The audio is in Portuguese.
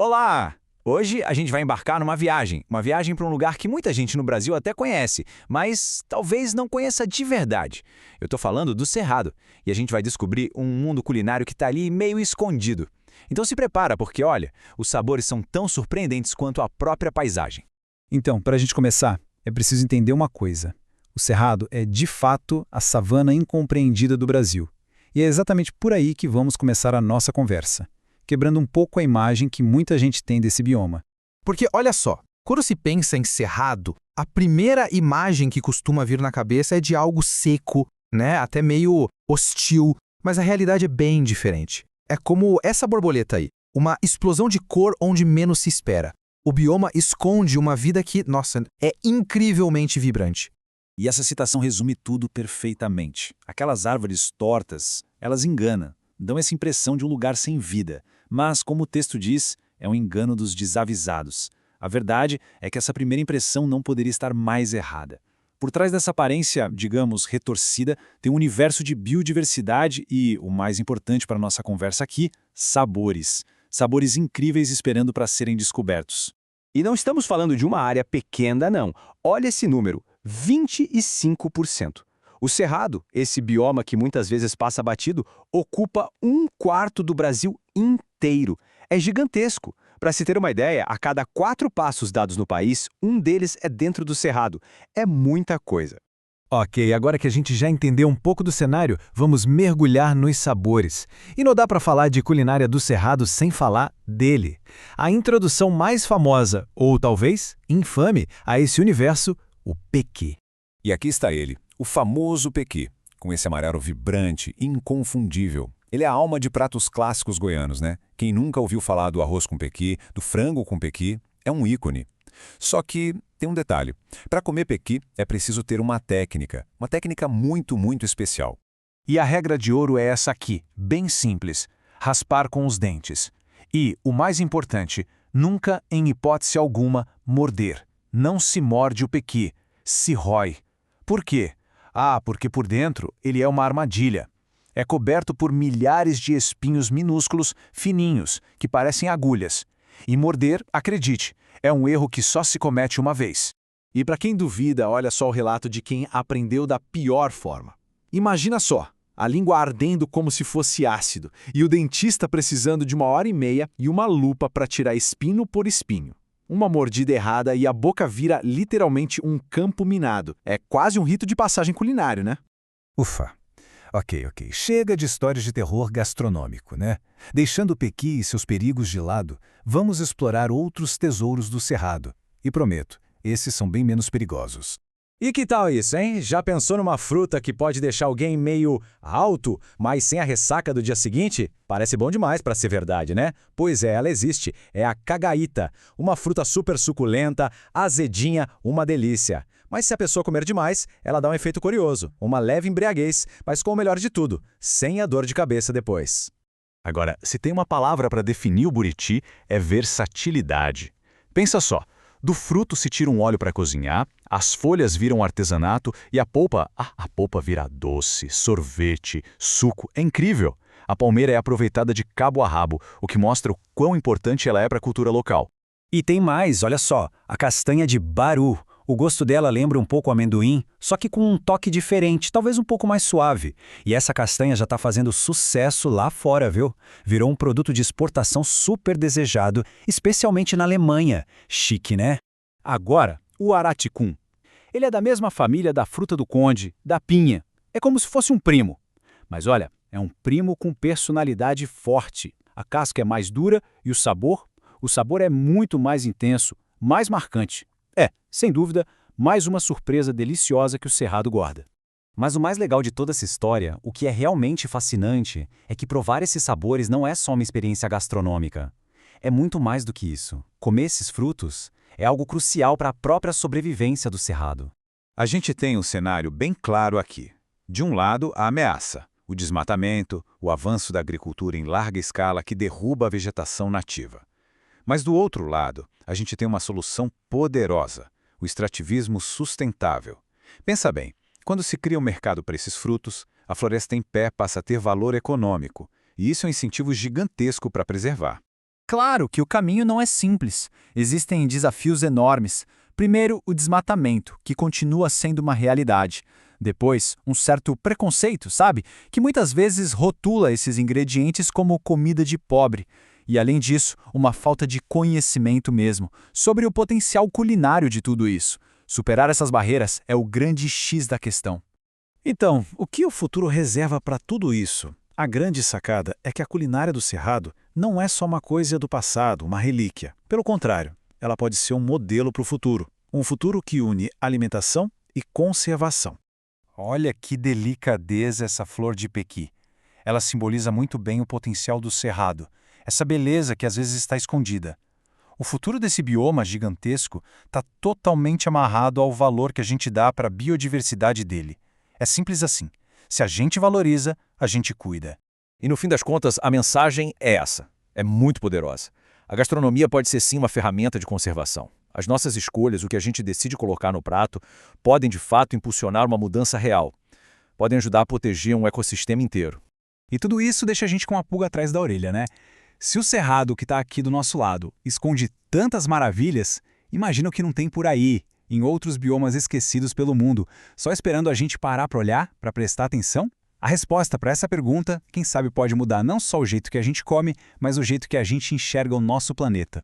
Olá! Hoje a gente vai embarcar numa viagem. Uma viagem para um lugar que muita gente no Brasil até conhece, mas talvez não conheça de verdade. Eu tô falando do Cerrado, e a gente vai descobrir um mundo culinário que tá ali meio escondido. Então se prepara, porque olha, os sabores são tão surpreendentes quanto a própria paisagem. Então, para a gente começar, é preciso entender uma coisa. O Cerrado é, de fato, a savana incompreendida do Brasil. E é exatamente por aí que vamos começar a nossa conversa, quebrando um pouco a imagem que muita gente tem desse bioma. Porque, olha só, quando se pensa em cerrado, a primeira imagem que costuma vir na cabeça é de algo seco, né? Até meio hostil, mas a realidade é bem diferente. É como essa borboleta aí, uma explosão de cor onde menos se espera. O bioma esconde uma vida que, nossa, é incrivelmente vibrante. E essa citação resume tudo perfeitamente. Aquelas árvores tortas, elas enganam, dão essa impressão de um lugar sem vida. Mas, como o texto diz, é um engano dos desavisados. A verdade é que essa primeira impressão não poderia estar mais errada. Por trás dessa aparência, digamos, retorcida, tem um universo de biodiversidade e, o mais importante para a nossa conversa aqui, sabores. Sabores incríveis esperando para serem descobertos. E não estamos falando de uma área pequena, não. Olha esse número, 25%. O Cerrado, esse bioma que muitas vezes passa batido, ocupa 1/4 do Brasil inteiro. É gigantesco. Para se ter uma ideia, a cada 4 passos dados no país, um deles é dentro do Cerrado. É muita coisa. Ok, agora que a gente já entendeu um pouco do cenário, vamos mergulhar nos sabores. E não dá para falar de culinária do Cerrado sem falar dele. A introdução mais famosa, ou talvez infame, a esse universo, o pequi. E aqui está ele, o famoso pequi, com esse amarelo vibrante, inconfundível. Ele é a alma de pratos clássicos goianos, né? Quem nunca ouviu falar do arroz com pequi, do frango com pequi, é um ícone. Só que tem um detalhe. Para comer pequi é preciso ter uma técnica muito, muito especial. E a regra de ouro é essa aqui, bem simples: raspar com os dentes. E, o mais importante, nunca, em hipótese alguma, morder. Não se morde o pequi, se rói. Por quê? Porque por dentro ele é uma armadilha. É coberto por milhares de espinhos minúsculos, fininhos, que parecem agulhas. E morder, acredite, é um erro que só se comete uma vez. E para quem duvida, olha só o relato de quem aprendeu da pior forma. Imagina só, a língua ardendo como se fosse ácido, e o dentista precisando de 1h30 e uma lupa para tirar espinho por espinho. Uma mordida errada e a boca vira literalmente um campo minado. É quase um rito de passagem culinário, né? Ufa. Ok. Chega de histórias de terror gastronômico, né? Deixando o pequi e seus perigos de lado, vamos explorar outros tesouros do Cerrado. E prometo, esses são bem menos perigosos. E que tal isso, hein? Já pensou numa fruta que pode deixar alguém meio alto, mas sem a ressaca do dia seguinte? Parece bom demais para ser verdade, né? Pois é, ela existe. É a cagaíta, uma fruta super suculenta, azedinha, uma delícia. Mas se a pessoa comer demais, ela dá um efeito curioso, uma leve embriaguez, mas com o melhor de tudo, sem a dor de cabeça depois. Agora, se tem uma palavra para definir o buriti, é versatilidade. Pensa só, do fruto se tira um óleo para cozinhar, as folhas viram artesanato e a polpa vira doce, sorvete, suco. É incrível! A palmeira é aproveitada de cabo a rabo, o que mostra o quão importante ela é para a cultura local. E tem mais, olha só, a castanha de baru. O gosto dela lembra um pouco o amendoim, só que com um toque diferente, talvez um pouco mais suave. E essa castanha já está fazendo sucesso lá fora, viu? Virou um produto de exportação super desejado, especialmente na Alemanha. Chique, né? Agora, o araticum. Ele é da mesma família da fruta do conde, da pinha. É como se fosse um primo. Mas olha, é um primo com personalidade forte. A casca é mais dura e o sabor é muito mais intenso, mais marcante. Sem dúvida, mais uma surpresa deliciosa que o Cerrado guarda. Mas o mais legal de toda essa história, o que é realmente fascinante, é que provar esses sabores não é só uma experiência gastronômica. É muito mais do que isso. Comer esses frutos é algo crucial para a própria sobrevivência do Cerrado. A gente tem um cenário bem claro aqui. De um lado, a ameaça, o desmatamento, o avanço da agricultura em larga escala que derruba a vegetação nativa. Mas do outro lado, a gente tem uma solução poderosa, o extrativismo sustentável. Pensa bem, quando se cria um mercado para esses frutos, a floresta em pé passa a ter valor econômico, e isso é um incentivo gigantesco para preservar. Claro que o caminho não é simples. Existem desafios enormes. Primeiro, o desmatamento, que continua sendo uma realidade. Depois, um certo preconceito, sabe? Que muitas vezes rotula esses ingredientes como comida de pobre. E, além disso, uma falta de conhecimento mesmo sobre o potencial culinário de tudo isso. Superar essas barreiras é o grande X da questão. Então, o que o futuro reserva para tudo isso? A grande sacada é que a culinária do Cerrado não é só uma coisa do passado, uma relíquia. Pelo contrário, ela pode ser um modelo para o futuro. Um futuro que une alimentação e conservação. Olha que delicadeza essa flor de pequi. Ela simboliza muito bem o potencial do Cerrado, essa beleza que às vezes está escondida. O futuro desse bioma gigantesco está totalmente amarrado ao valor que a gente dá para a biodiversidade dele. É simples assim. Se a gente valoriza, a gente cuida. E no fim das contas, a mensagem é essa. É muito poderosa. A gastronomia pode ser sim uma ferramenta de conservação. As nossas escolhas, o que a gente decide colocar no prato, podem de fato impulsionar uma mudança real. Podem ajudar a proteger um ecossistema inteiro. E tudo isso deixa a gente com a pulga atrás da orelha, né? Se o Cerrado que está aqui do nosso lado esconde tantas maravilhas, imagina o que não tem por aí, em outros biomas esquecidos pelo mundo, só esperando a gente parar para olhar, para prestar atenção? A resposta para essa pergunta, quem sabe pode mudar não só o jeito que a gente come, mas o jeito que a gente enxerga o nosso planeta.